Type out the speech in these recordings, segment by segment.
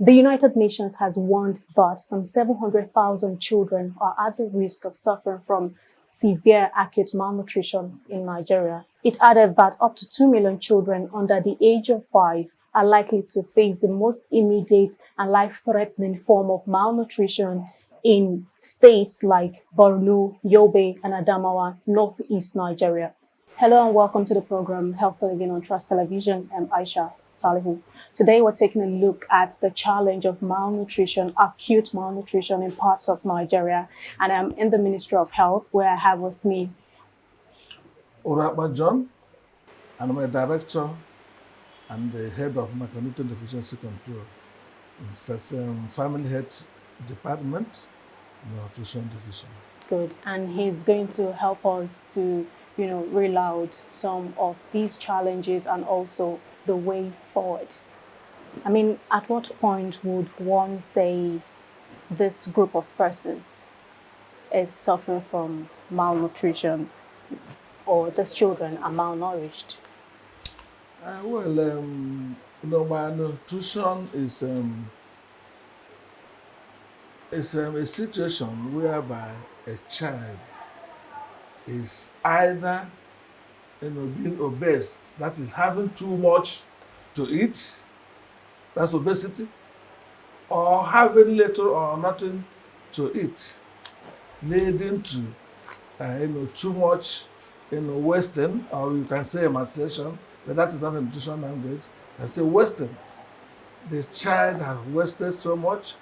The United Nations has warned that some 700,000 children are at the risk of suffering from severe acute malnutrition in Nigeria. It added that up to 2 million children under the age of 5 are likely to face the most immediate and life-threatening form of malnutrition in states like Borno, Yobe, and Adamawa, northeast Nigeria. Hello and welcome to the program Health Living on Trust Television. I'm Aisha Salihu. Today we're taking a look at the challenge of malnutrition, acute malnutrition in parts of Nigeria. And I'm in the Ministry of Health where I have with me Urapa John, and I'm a director and the head of Macronutrient Deficiency Control in Family Health Department, Nutrition Division. Good. And he's going to help us to, reel out some of these challenges and also the way forward. I mean, at what point would one say this group of persons is suffering from malnutrition or these children are malnourished? Malnutrition is a situation whereby a child is either being obese, that is having too much to eat, that's obesity, or having little or nothing to eat, leading to too much wasting, or you can say emaciation, but that is not a nutrition language. I say wasting. The child has wasted so much.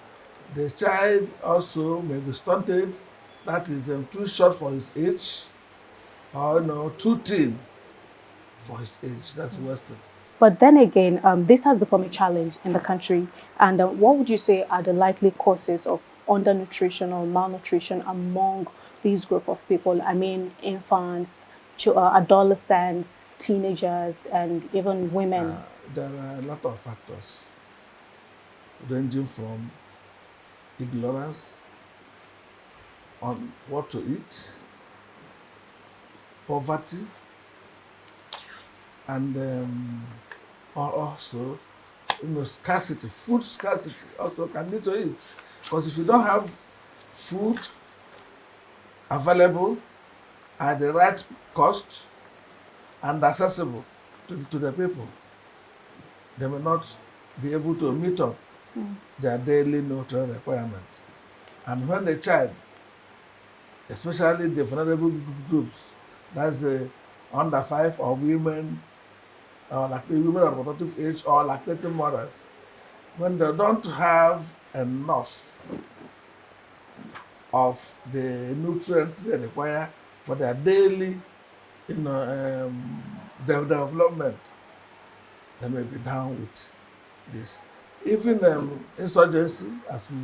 The child also may be stunted, that is too short for his age, or too thin for his age. That's wasting. But then again, this has become a challenge in the country. And what would you say are the likely causes of undernutrition or malnutrition among these group of people? I mean, infants, adolescents, teenagers, and even women. There are a lot of factors, ranging from ignorance on what to eat, poverty, and also scarcity. Food scarcity also can lead to it, because if you don't have food available at the right cost and accessible to the people, they may not be able to meet up their daily nutrient requirement. And when the child, especially the vulnerable groups, that's the under 5 or women, or women of reproductive age or lactating mothers, when they don't have enough of the nutrients they require for their daily development, they may be down with this. Even insurgency, as we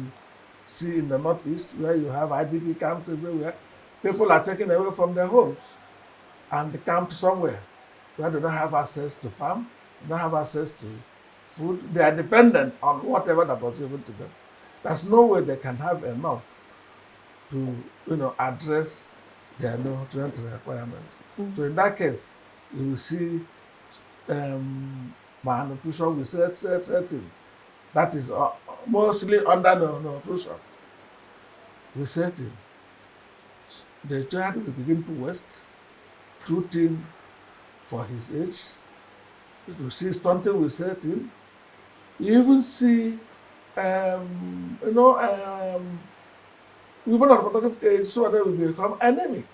see in the Northeast, where you have IDP camps everywhere, people are taken away from their homes and camped somewhere where they don't have access to farm, they don't have access to food. They are dependent on whatever that was given to them. There's no way they can have enough to address their nutrient requirement. So in that case, you will see malnutrition with setting. That is mostly undernutrition. With setting, the child will begin to waste, too thin for his age. You see stunting with setting. You even see, women of reproductive age, so they will become anemic.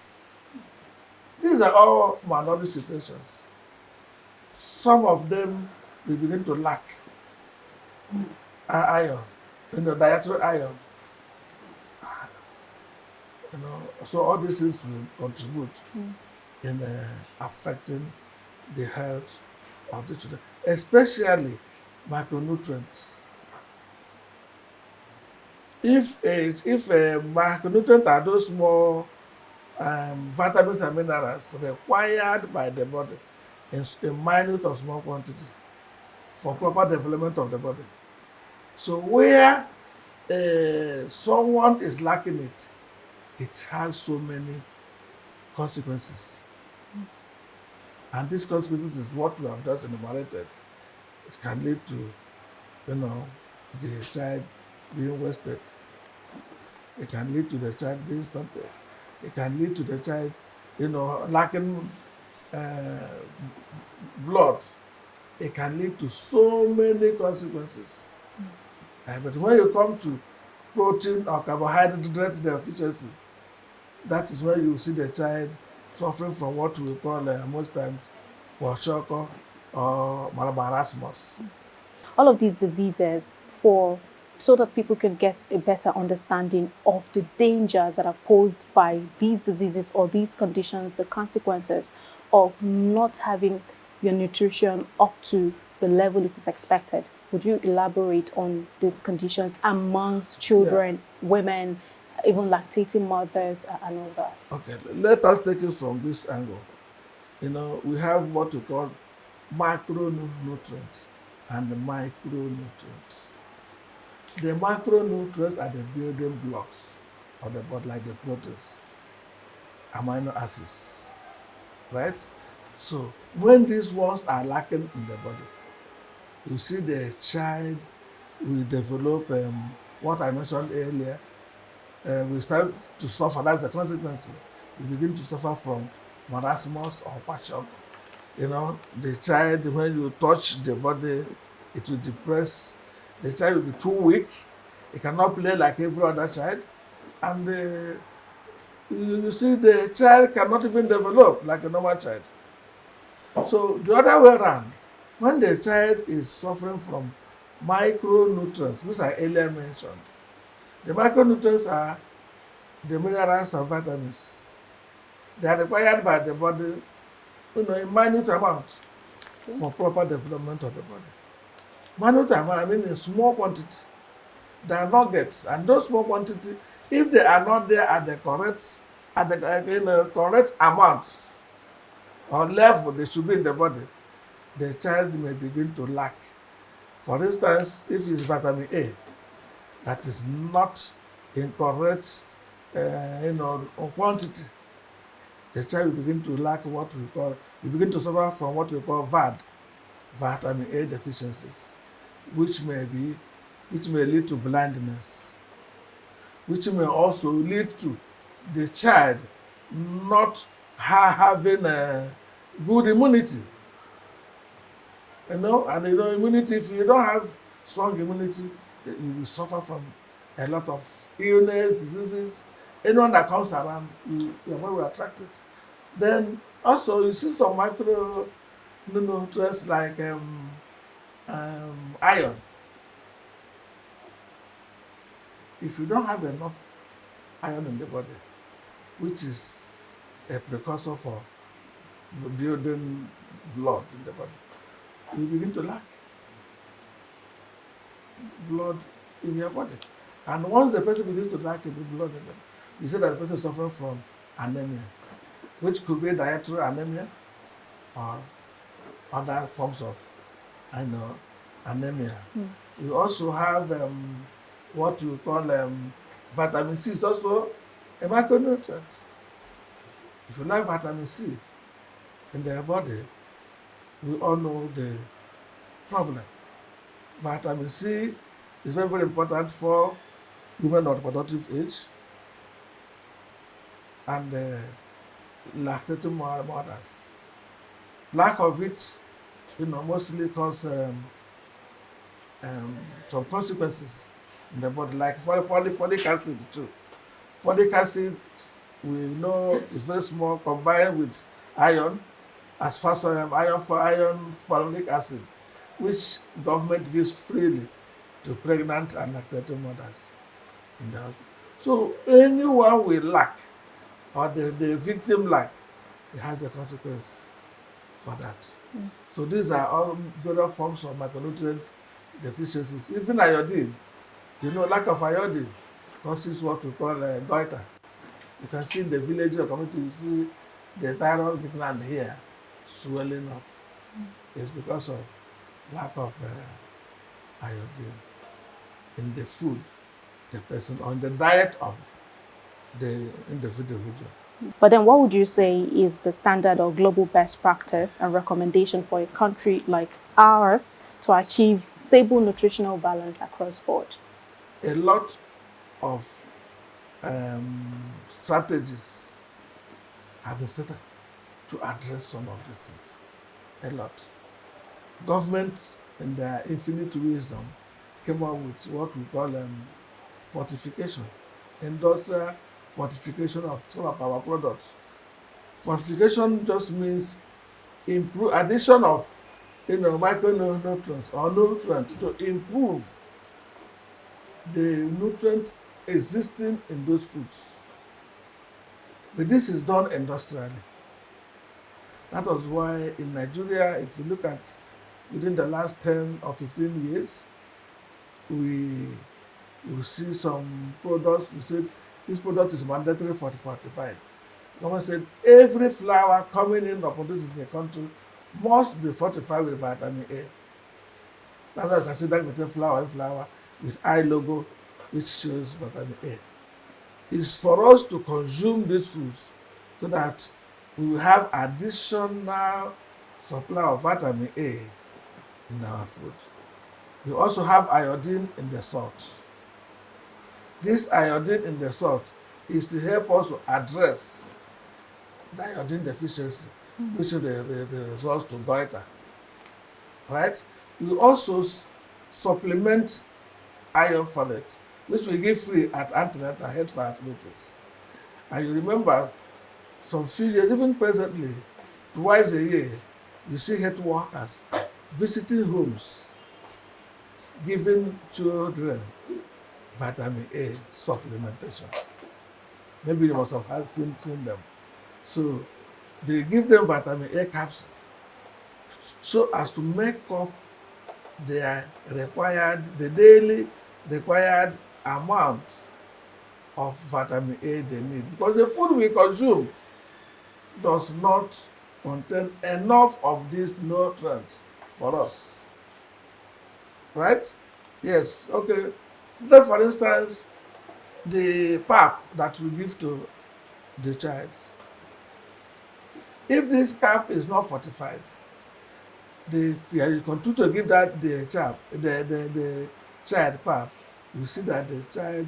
These are all malnourished situations. Some of them will begin to lack iron, dietary iron. So all these things will contribute in affecting the health of the children, especially micronutrients. If micronutrients are those small vitamins and minerals required by the body in minute or small quantity for proper development of the body. So where someone is lacking it, it has so many consequences. And these consequences is what we have just enumerated. It can lead to, the child being wasted. It can lead to the child being stunted. It can lead to the child, lacking uh, blood. It can lead to so many consequences. But when you come to protein or carbohydrate deficiencies, that is when you see the child suffering from what we call most times kwashiorkor or marasmus. All of these diseases for so that people can get a better understanding of the dangers that are posed by these diseases or these conditions, the consequences of not having your nutrition up to the level it is expected. Would you elaborate on these conditions amongst children, women, even lactating mothers, and all that? Okay, let us take it from this angle. We have what we call macronutrients and the micronutrients. The macronutrients are the building blocks of the body, like the proteins, amino acids, right? So when these ones are lacking in the body, you see the child will develop what I mentioned earlier. We start to suffer. That's the consequences. You begin to suffer from marasmus or kwashiorkor. The child, when you touch the body, it will depress. The child will be too weak. He cannot play like every other child. And you see the child cannot even develop like a normal child. So the other way around, when the child is suffering from micronutrients, which I earlier mentioned, the micronutrients are the minerals and vitamins. They are required by the body, in minute amount for proper development of the body. Minute amount, I mean in small quantity. They are nuggets, and those small quantity, if they are not there at the correct amount or level they should be in the body, the child may begin to lack. For instance, if it's vitamin A that is not in correct quantity, the child will begin to lack you begin to suffer from what we call VAD, vitamin A deficiencies, which may lead to blindness, which may also lead to the child not having a good immunity. And immunity, if you don't have strong immunity, you will suffer from a lot of illness, diseases. Anyone that comes around, your body will attract it. Then also you see some micronutrients like iron. If you don't have enough iron in the body, which is a precursor for building blood in the body, you begin to lack blood in your body. And once the person begins to lack blood in them, you say that the person is suffering from anemia, which could be dietary anemia or other forms of anemia. We also have what we call vitamin C. It's also a micronutrient. If you lack vitamin C in their body, we all know the problem. Vitamin C is very, very important for women of reproductive age and lactating mothers. Lack of it, mostly cause some consequences in the body, like folic acid too. Folic acid, we know, is very small, combined with iron, as fast as iron folic acid, which government gives freely to pregnant and lactating mothers in the hospital. So anyone will lack, or the victim lack, it has a consequence for that. So these are all various forms of micronutrient deficiencies. Even iodine, lack of iodine causes what we call goiter. You can see in the village or community, you see the thyroid gland here swelling up. It's because of lack of iodine in the food, the person, on the diet of the individual. But then what would you say is the standard or global best practice and recommendation for a country like ours to achieve stable nutritional balance across board? A lot of strategies have been set up to address some of these things. A lot. Governments, in their infinite wisdom, came up with what we call fortification, industrial fortification of some of our products. Fortification just means addition of micronutrients or nutrients to improve the nutrient existing in those foods. But this is done industrially. That was why in Nigeria, if you look at within the last 10 or 15 years, we will see some products, we said this product is mandatory fortified. Government said every flour coming in or produced in the country must be fortified with vitamin A. That's why you can see that flour with I logo, which shows vitamin A. It's for us to consume these foods so that we will have additional supply of vitamin A in our food. We also have iodine in the salt. This iodine in the salt is to help us to address the iodine deficiency, which is the results to goiter. Right? We also supplement iron folate, which we give free at antenatal health facilities. And you remember, some few years, even presently, twice a year, you see health workers visiting homes, giving children vitamin A supplementation. Maybe you must have seen them. So they give them vitamin A capsule so as to make up the daily required amount of vitamin A they need. Because the food we consume does not contain enough of these nutrients for us. Right? Yes, okay. Then for instance, the pap that we give to the child. If this pap is not fortified, you continue to give that the child pap, you see that the child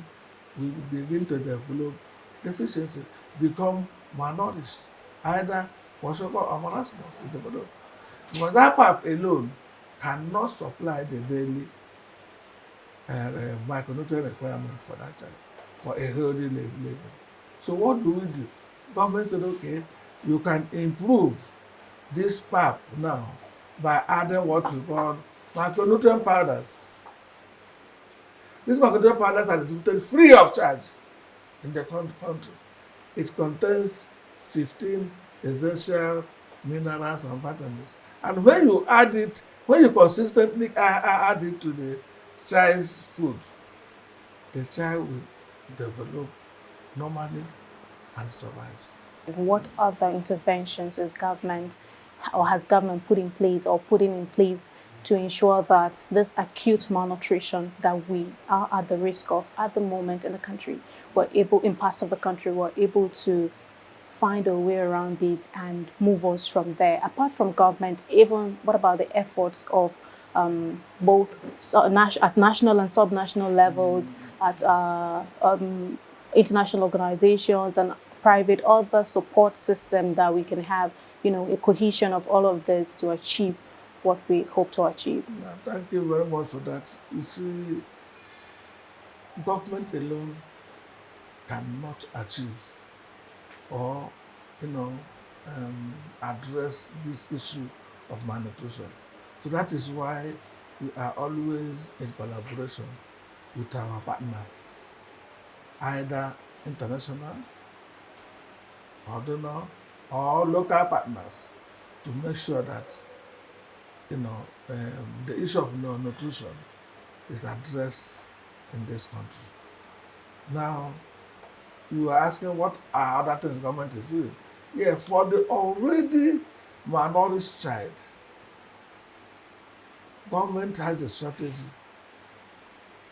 will begin to develop deficiency, become malnourished, either kwashiorkor or marasmus will develop. Because that pap alone cannot supply the daily micronutrient requirement for that child for a healthy living. So what do? Government said, okay, you can improve this pap now by adding what we call macronutrient powders. These macronutrient powders are distributed free of charge in the country. It contains 15 essential minerals and vitamins. And when you add it, when you consistently add it to the child's food, the child will develop normally and survive. What other interventions is government or has government put in place or putting in place to ensure that this acute malnutrition that we are at the risk of at the moment in the country, in parts of the country, we're able to find a way around it and move us from there? Apart from government, even what about the efforts of both at national and subnational levels, at international organizations and private other support system that we can have, a cohesion of all of this to achieve what we hope to achieve? Yeah, thank you very much for that. You see, government alone cannot achieve or, address this issue of malnutrition. So that is why we are always in collaboration with our partners, either international, or donor, or local partners, to make sure that the issue of nutrition is addressed in this country. Now, you are asking what are other things government is doing. Yeah, for the already malnourished child, government has a strategy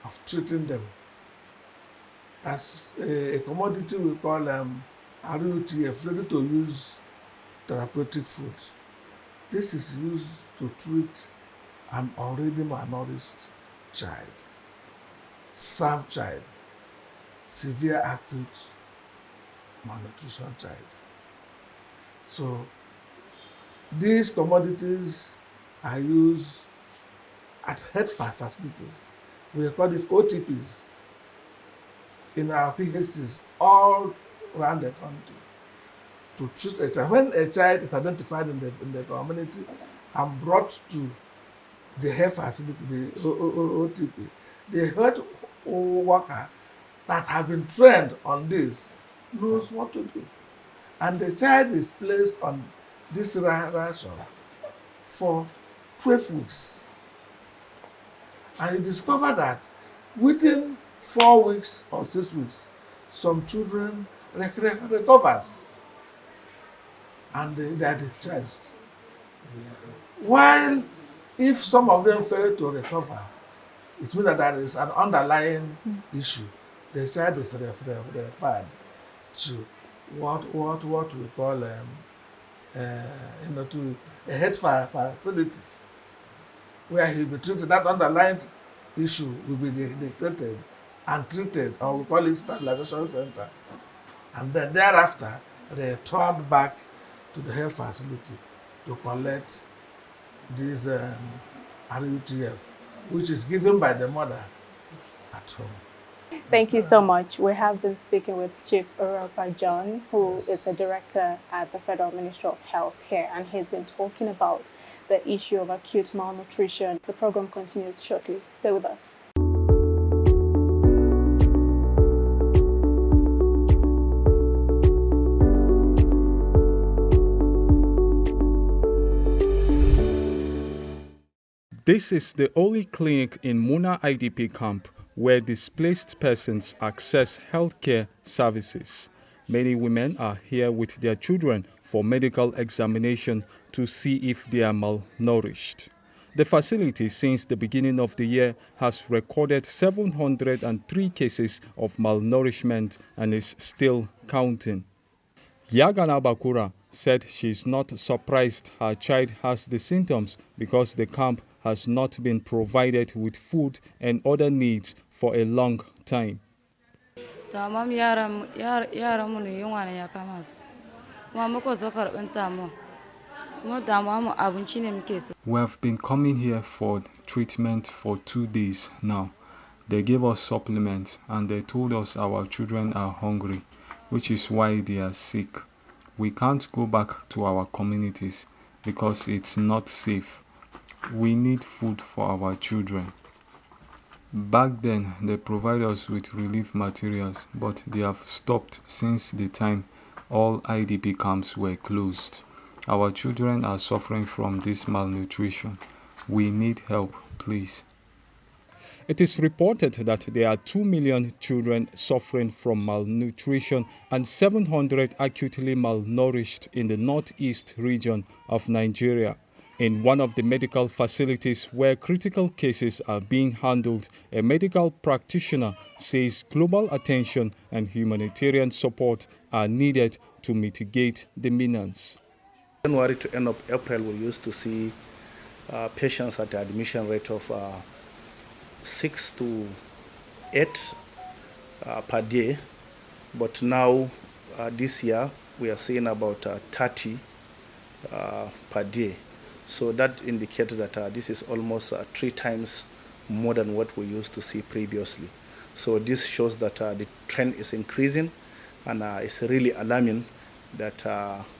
of treating them. As a commodity we call RUTF, ready to use therapeutic food. This is used to treat an already malnourished child, some child, severe acute malnutrition child. So these commodities are used at health facilities. We call it OTPs in our PHCs all around the country to treat a child. When a child is identified in the community and brought to the health facility, the OTP, the health worker that has been trained on this knows what to do. And the child is placed on this ration for 12 weeks. And you discover that within 4 weeks or 6 weeks, some children recovers and they are discharged. While if some of them fail to recover, it means that there is an underlying issue. The child is referred to what we call to a health facility where he will be treated. That underlying issue will be detected and treated, or we call it stabilization center. And then thereafter, they are turned back to the health facility to collect this RUTF, which is given by the mother at home. Thank you so much. We have been speaking with Chief Europa John, who is a director at the Federal Ministry of Health here, and he's been talking about the issue of acute malnutrition. The program continues shortly. Stay with us. This is the only clinic in Muna IDP camp where displaced persons access healthcare services. Many women are here with their children for medical examination to see if they are malnourished. The facility since the beginning of the year has recorded 703 cases of malnourishment and is still counting. Yagana Bakura said she is not surprised her child has the symptoms because the camp has not been provided with food and other needs for a long time. We have been coming here for treatment for 2 days now. They gave us supplements and they told us our children are hungry, which is why they are sick. We can't go back to our communities because it's not safe. We need food for our children. Back then, they provide us with relief materials, but they have stopped since the time all IDP camps were closed. Our children are suffering from this malnutrition. We need help, please. It is reported that there are 2 million children suffering from malnutrition and 700 acutely malnourished in the northeast region of Nigeria. In one of the medical facilities where critical cases are being handled, a medical practitioner says global attention and humanitarian support are needed to mitigate the menace. January to end of April, we used to see patients at the admission rate of 6 to 8 per day, but now this year we are seeing about 30 per day. So that indicates that this is almost 3 times more than what we used to see previously. So this shows that the trend is increasing, and it's really alarming that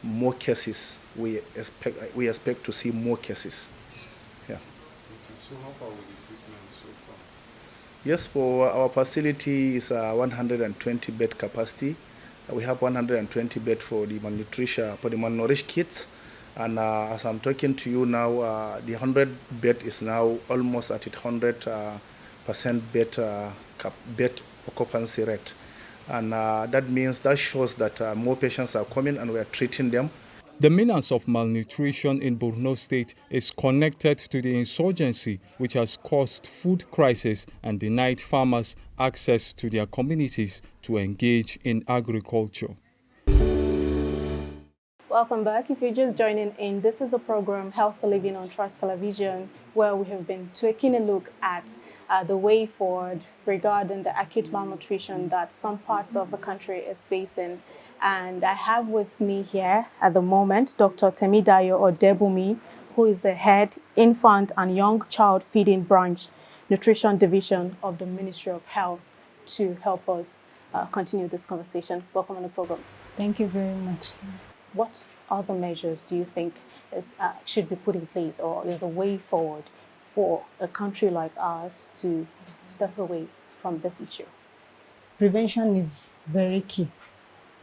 more cases, we expect to see more cases. Yeah. So how far with the treatment so far? Yes, for our facility is 120 bed capacity. We have 120 bed for the malnutrition, for the malnourished kids. And as I'm talking to you now, the 100 bed is now almost at 100% bed occupancy rate. And that shows that more patients are coming and we are treating them. The menace of malnutrition in Borno State is connected to the insurgency which has caused food crisis and denied farmers access to their communities to engage in agriculture. Welcome back. If you're just joining in, this is a program, Health for Living on Trust Television, where we have been taking a look at the way forward regarding the acute malnutrition that some parts of the country is facing. And I have with me here at the moment Dr. Temidayo Odebumi, who is the head infant and young child feeding branch nutrition division of the Ministry of Health, to help us continue this conversation. Welcome on the program. Thank you very much. What other measures do you think should be put in place, or is a way forward for a country like ours to step away from this issue? Prevention is very key.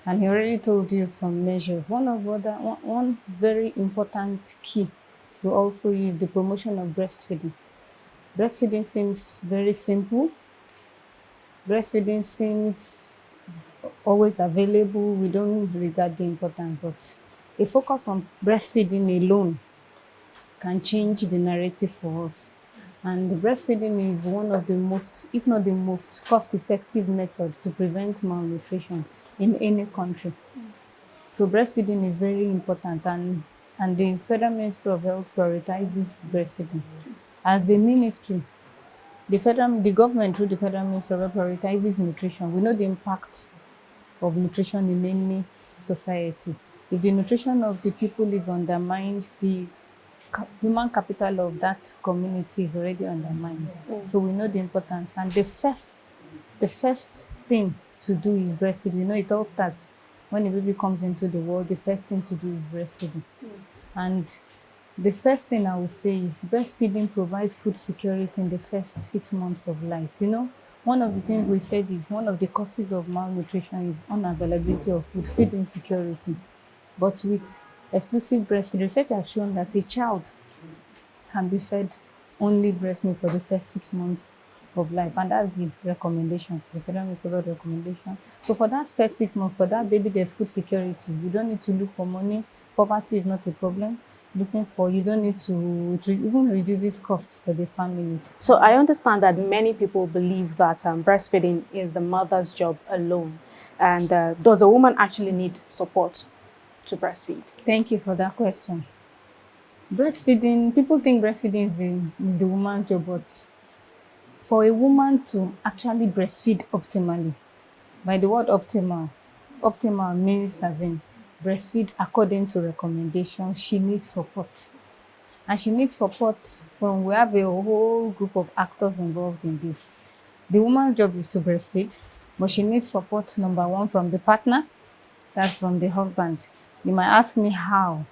And he already told you some measures. One very important key will also use the promotion of breastfeeding. Breastfeeding seems very simple. Breastfeeding seems always available. We don't regard the importance, but a focus on breastfeeding alone can change the narrative for us. And breastfeeding is one of the most, if not the most, cost-effective methods to prevent malnutrition in any country. So breastfeeding is very important, and the Federal Ministry of Health prioritizes breastfeeding. As a ministry, the government through the Federal Ministry of Health prioritizes nutrition. We know the impact of nutrition in any society. If the nutrition of the people is undermined, the human capital of that community is already undermined. So we know the importance. And the first thing to do is breastfeeding. You know, it all starts when a baby comes into the world. The first thing to do is breastfeeding. And the first thing I would say is breastfeeding provides food security in the first 6 months of life. You know, one of the things we said is one of the causes of malnutrition is unavailability of food, food insecurity. But with exclusive breastfeeding, research has shown that a child can be fed only breast milk for the first 6 months of life. And that's the recommendation, the Federal Ministry of Health recommendation. So for that first 6 months, for that baby, there's food security. You don't need to look for money. Poverty is not a problem. You don't need to even reduce costs for the families. So I understand that many people believe that breastfeeding is the mother's job alone. And does a woman actually need support to breastfeed? Thank you for that question. Breastfeeding, people think breastfeeding is the woman's job, but for a woman to actually breastfeed optimally, by the word optimal means as in breastfeed according to recommendations, she needs support. And she needs support we have a whole group of actors involved in this. The woman's job is to breastfeed, but she needs support, number one, from the partner, that's from the husband. You might ask me how,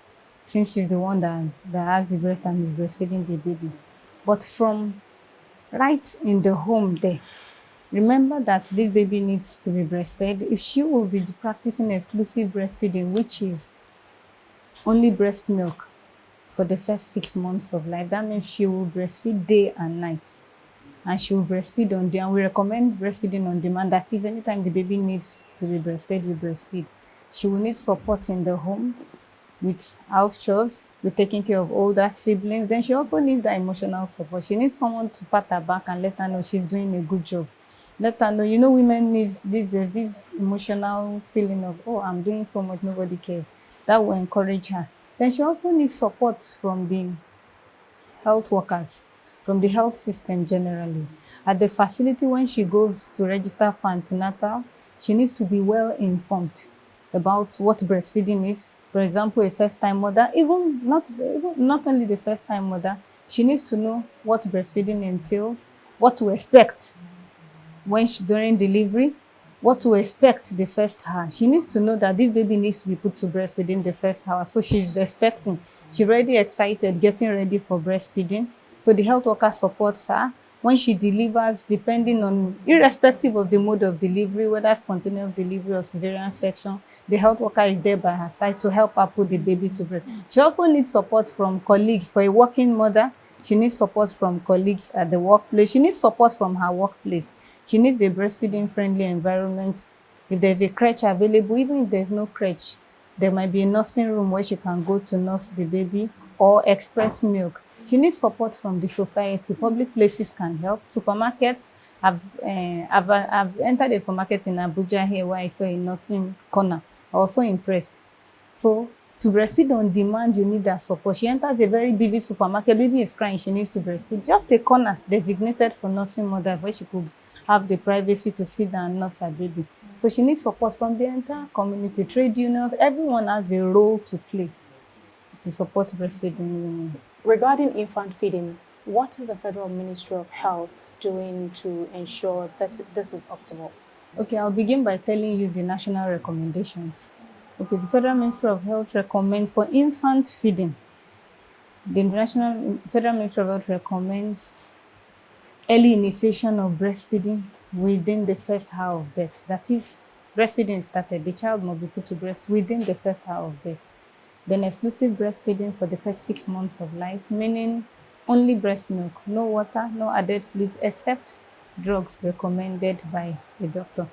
since she's the one that has the breast and is breastfeeding the baby. But from right in the home there, remember that this baby needs to be breastfed. If she will be practicing exclusive breastfeeding, which is only breast milk for the first 6 months of life, that means she will breastfeed day and night. And she will breastfeed on demand. We recommend breastfeeding on demand. That is, anytime the baby needs to be breastfed, you breastfeed. She will need support in the home with house chores, with taking care of older siblings. Then she also needs that emotional support. She needs someone to pat her back and let her know she's doing a good job. Let her know, you know, women need there's this emotional feeling of, oh, I'm doing so much, nobody cares. That will encourage her. Then she also needs support from the health workers, from the health system generally. At the facility, when she goes to register for antenatal, she needs to be well informed about what breastfeeding is. For example, a first-time mother, not only the first-time mother, she needs to know what breastfeeding entails, what to expect during delivery, what to expect the first hour. She needs to know that this baby needs to be put to breast within the first hour. So she's already excited, getting ready for breastfeeding. So the health worker supports her. When she delivers, irrespective of the mode of delivery, whether spontaneous delivery or cesarean section, the health worker is there by her side to help her put the baby to breast. She also needs support from colleagues. For a working mother, she needs support from colleagues at the workplace. She needs support from her workplace. She needs a breastfeeding-friendly environment. If there's a crèche available, even if there's no crèche, there might be a nursing room where she can go to nurse the baby, or express milk. She needs support from the society. Public places can help. Supermarkets. I've entered a supermarket in Abuja here where I saw a nursing corner. I was so impressed. So To breastfeed on demand, you need that support. She enters a very busy supermarket, baby is crying, she needs to breastfeed. Just a corner designated for nursing mothers where she could have the privacy to sit down and nurse her baby. So she needs support from the entire community, trade unions, everyone has a role to play to support breastfeeding women. Regarding infant feeding, what is the Federal Ministry of Health doing to ensure that this is optimal? Okay, I'll begin by telling you the national recommendations. Okay, the Federal Ministry of Health recommends for infant feeding. The Federal Ministry of Health recommends early initiation of breastfeeding within the first hour of birth. That is, breastfeeding started, the child must be put to breast within the first hour of birth. Then exclusive breastfeeding for the first 6 months of life, meaning only breast milk, no water, no added fluids, except drugs recommended by a doctor.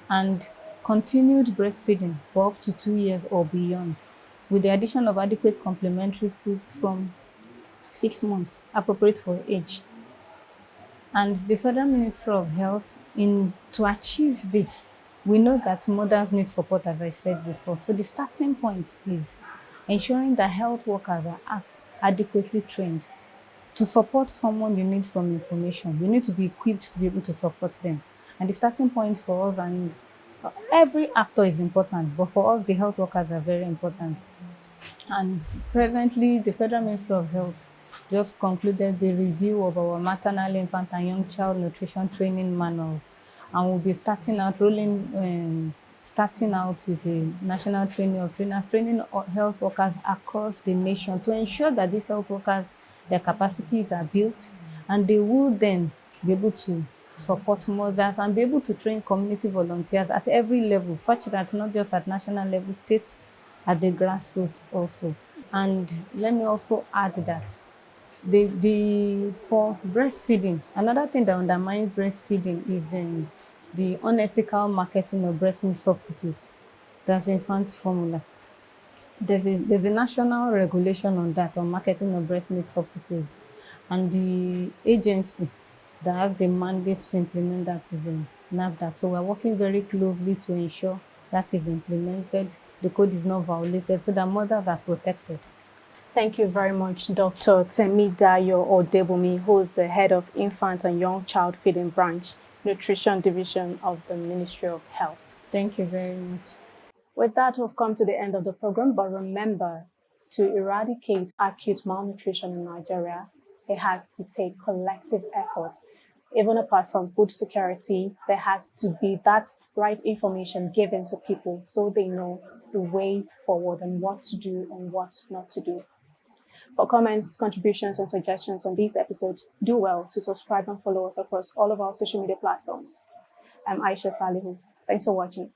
And continued breastfeeding for up to 2 years or beyond, with the addition of adequate complementary foods from 6 months, appropriate for age. And the Federal Ministry of Health, to achieve this, we know that mothers need support, as I said before. So the starting point is ensuring that health workers are adequately trained. To support someone, you need some information. You need to be equipped to be able to support them. And the starting point for us, and every actor is important, but for us, the health workers are very important. And presently, the Federal Ministry of Health just concluded the review of our maternal, infant, and young child nutrition training manuals. And we'll be starting out with the national training of trainers, training health workers across the nation to ensure that these health workers, their capacities are built, and they will then be able to support mothers and be able to train community volunteers at every level, such that not just at national level, state, at the grassroots also. And let me also add that for breastfeeding, another thing that undermines breastfeeding is the unethical marketing of breast milk substitutes. That's infant formula. There's a national regulation on that, on marketing of breast milk substitutes, and the agency that has the mandate to implement that is in NAFDAC. So we're working very closely to ensure that is implemented, the code is not violated, so that mothers are protected. Thank you very much, Dr. Temidayo Odebumi, who is the head of Infant and Young Child Feeding Branch, Nutrition Division of the Ministry of Health. Thank you very much. With that, we've come to the end of the program, but remember, to eradicate acute malnutrition in Nigeria, it has to take collective effort. Even apart from food security, there has to be that right information given to people so they know the way forward and what to do and what not to do. For comments, contributions, and suggestions on this episode, do well to subscribe and follow us across all of our social media platforms. I'm Aisha Salihu. Thanks for watching.